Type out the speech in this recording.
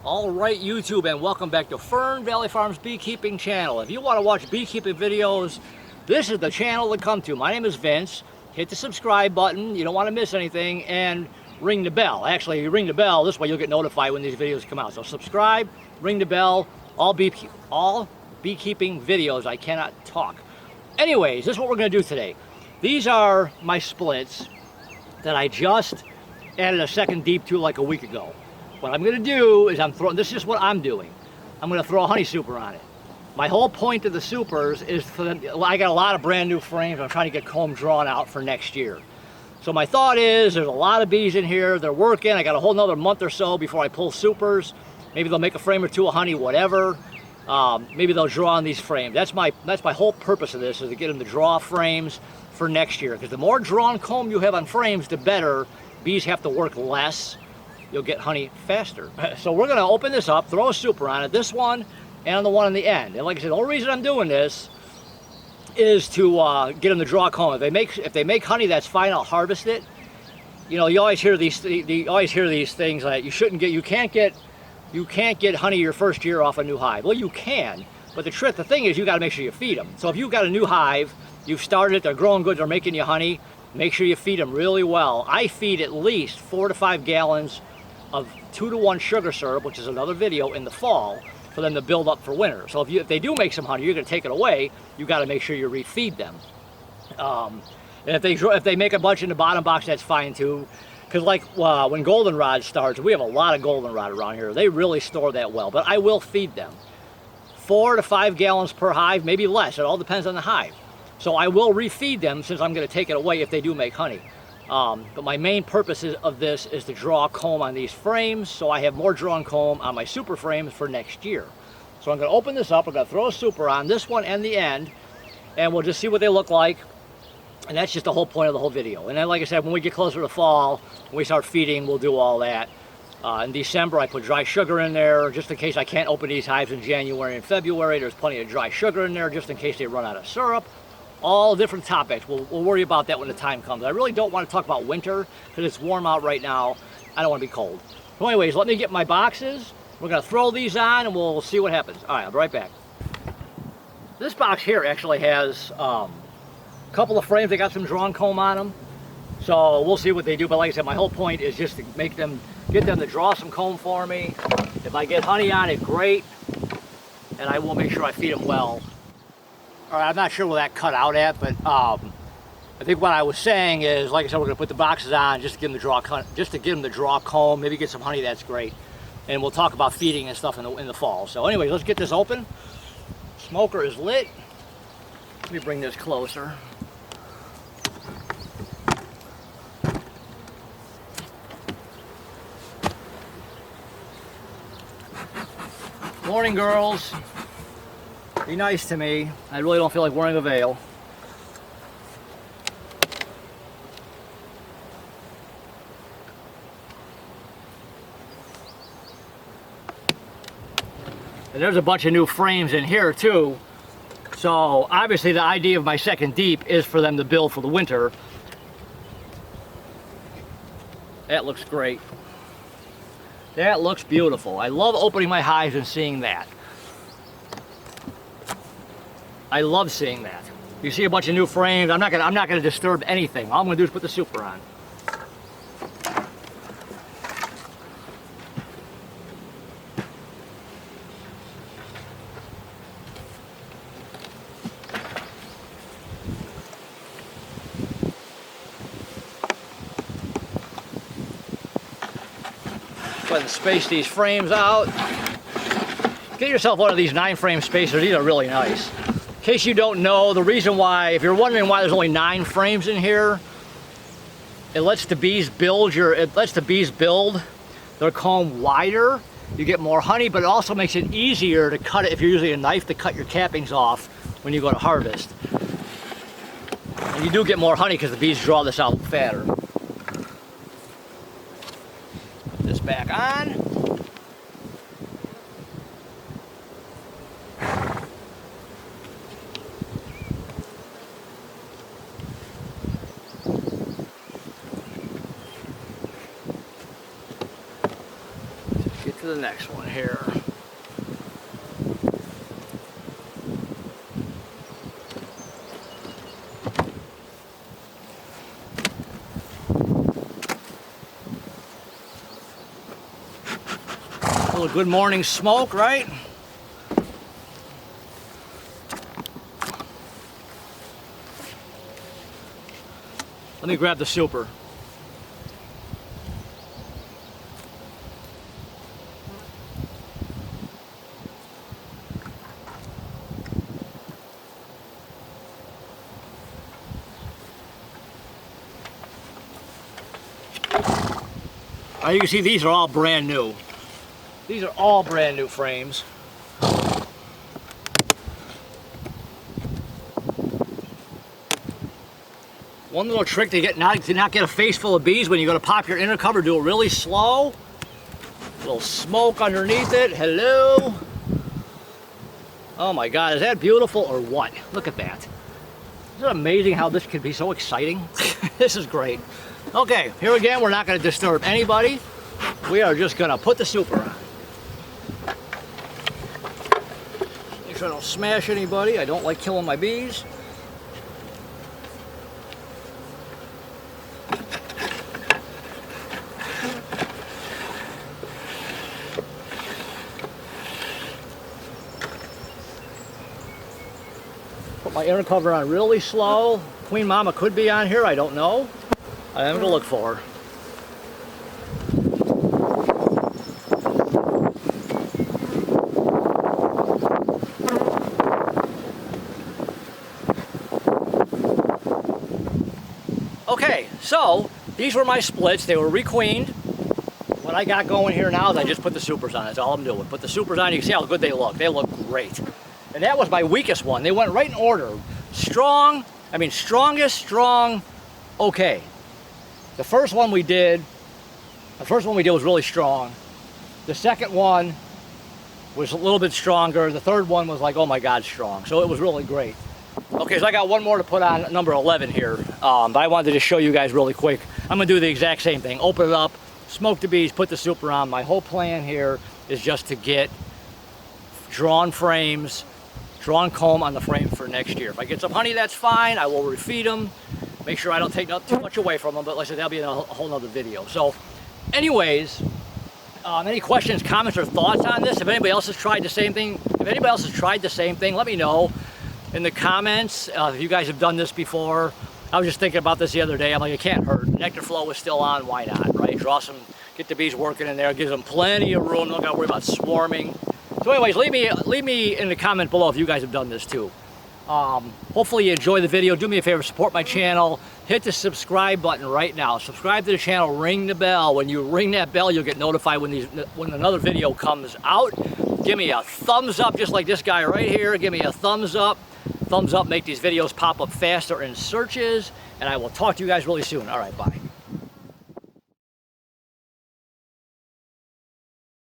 All right, YouTube, and welcome back to Fernvalley Farms Beekeeping channel. If you want to watch beekeeping videos, this is the channel to come to. My name is Vince. Hit the subscribe button. You don't want to miss anything, and ring the bell. Actually, you ring the bell, this way you'll get notified when these videos come out. So subscribe, ring the bell, all beekeeping videos. I cannot talk. Anyways, this is what we're going to do today. These are my splits that I just added a second deep to like a week ago. What I'm going to do is this is just what I'm doing. I'm going to throw a honey super on it. My whole point of the supers is for them. I got a lot of brand new frames. I'm trying to get comb drawn out for next year. So my thought is there's a lot of bees in here. They're working. I got a whole nother month or so before I pull supers. Maybe they'll make a frame or two of honey, whatever. Maybe they'll draw on these frames. That's my whole purpose of this, is to get them to draw frames for next year. Because the more drawn comb you have on frames, the better. Bees have to work less. You'll get honey faster. So we're going to open this up, throw a super on it, this one and on the one on the end. And like I said, the only reason I'm doing this is to get them to draw comb. If they make honey, that's fine. I'll harvest it. You know, you always hear these things like you can't get honey your first year off a new hive. Well, you can, but the thing is, you got to make sure you feed them. So if you've got a new hive, you've started it, they're growing good, they're making you honey. Make sure you feed them really well. I feed at least 4 to 5 gallons of 2-to-1 sugar syrup, which is another video, in the fall for them to build up for winter. So if they do make some honey, you're going to take it away. You got to make sure you refeed them. And if they make a bunch in the bottom box, that's fine too. Because like when goldenrod starts, we have a lot of goldenrod around here. They really store that well. But I will feed them 4 to 5 gallons per hive, maybe less. It all depends on the hive. So I will refeed them since I'm going to take it away if they do make honey. But my main purpose of this is to draw comb on these frames, so I have more drawn comb on my super frames for next year. So I'm going to open this up. I'm going to throw a super on this one and the end, and we'll just see what they look like. And that's just the whole point of the whole video. And then, like I said, when we get closer to fall, when we start feeding, we'll do all that. In December, I put dry sugar in there, just in case I can't open these hives in January and February. There's plenty of dry sugar in there, just in case they run out of syrup. All different topics. We'll worry about that when the time comes. I really don't want to talk about winter because it's warm out right now. I don't want to be cold. So anyways, let me get my boxes. We're going to throw these on and we'll see what happens. All right, I'll be right back. This box here actually has a couple of frames. They got some drawn comb on them. So we'll see what they do. But like I said, my whole point is just to get them to draw some comb for me. If I get honey on it, great. And I will make sure I feed them well. All right, I'm not sure where that cut out at, but I think what I was saying is, like I said, we're going to put the boxes on just to get them to draw comb, maybe get some honey. That's great. And we'll talk about feeding and stuff in the fall. So anyway, let's get this open. Smoker is lit. Let me bring this closer. Morning, girls. Be nice to me. I really don't feel like wearing a veil. And there's a bunch of new frames in here too. So obviously the idea of my second deep is for them to build for the winter. That looks great. That looks beautiful. I love opening my hives and seeing that. I love seeing that. You see a bunch of new frames. I'm not gonna disturb anything. All I'm gonna do is put the super on. Go ahead and space these frames out. Get yourself one of these 9-frame spacers. These are really nice. In case you don't know, the reason why, if you're wondering why there's only 9 frames in here, it lets the bees build their comb wider. You get more honey, but it also makes it easier to cut it if you're using a knife to cut your cappings off when you go to harvest. And you do get more honey because the bees draw this out fatter. Put this back on. to the next one here. A little good morning smoke, right? Let me grab the super. You can see these are all brand new. These are all brand new frames. One little trick to not get a face full of bees when you go to pop your inner cover, do it really slow. A little smoke underneath it. Hello. Oh my God, is that beautiful or what? Look at that. Isn't it amazing how this can be so exciting? This is great. Okay, here again, we're not going to disturb anybody. We are just going to put the super on. Make sure I don't smash anybody. I don't like killing my bees. Put my inner cover on really slow. Queen Mama could be on here, I don't know. I'm going to look for her. Okay, so these were my splits. They were requeened. What I got going here now is I just put the supers on. That's all I'm doing. Put the supers on. You can see how good they look. They look great. And that was my weakest one. They went right in order. Strong, I mean strongest, strong, okay. The first one we did was really strong. The second one was a little bit stronger. The third one was like, oh my God, strong. So it was really great. Okay, so I got one more to put on, number 11 here. But I wanted to just show you guys really quick. I'm gonna do the exact same thing. Open it up, smoke the bees, put the super on. My whole plan here is just to get drawn frames, drawn comb on the frame for next year. If I get some honey, that's fine. I will refeed them. Make sure I don't take too much away from them, but like I said, that'll be in a whole nother video. So anyways, any questions, comments, or thoughts on this? If anybody else has tried the same thing, let me know in the comments. If you guys have done this before. I was just thinking about this the other day. I'm like, it can't hurt. Nectar flow is still on, why not, right? Get the bees working in there, gives them plenty of room, don't gotta worry about swarming. So anyways, leave me in the comment below if you guys have done this too. Hopefully you enjoy the video. Do me a favor, support my channel. Hit the subscribe button right now. Subscribe to the channel, ring the bell. When you ring that bell, you'll get notified when another video comes out. Give me a thumbs up, just like this guy right here. Give me a thumbs up. Thumbs up, make these videos pop up faster in searches. And I will talk to you guys really soon. All right, bye.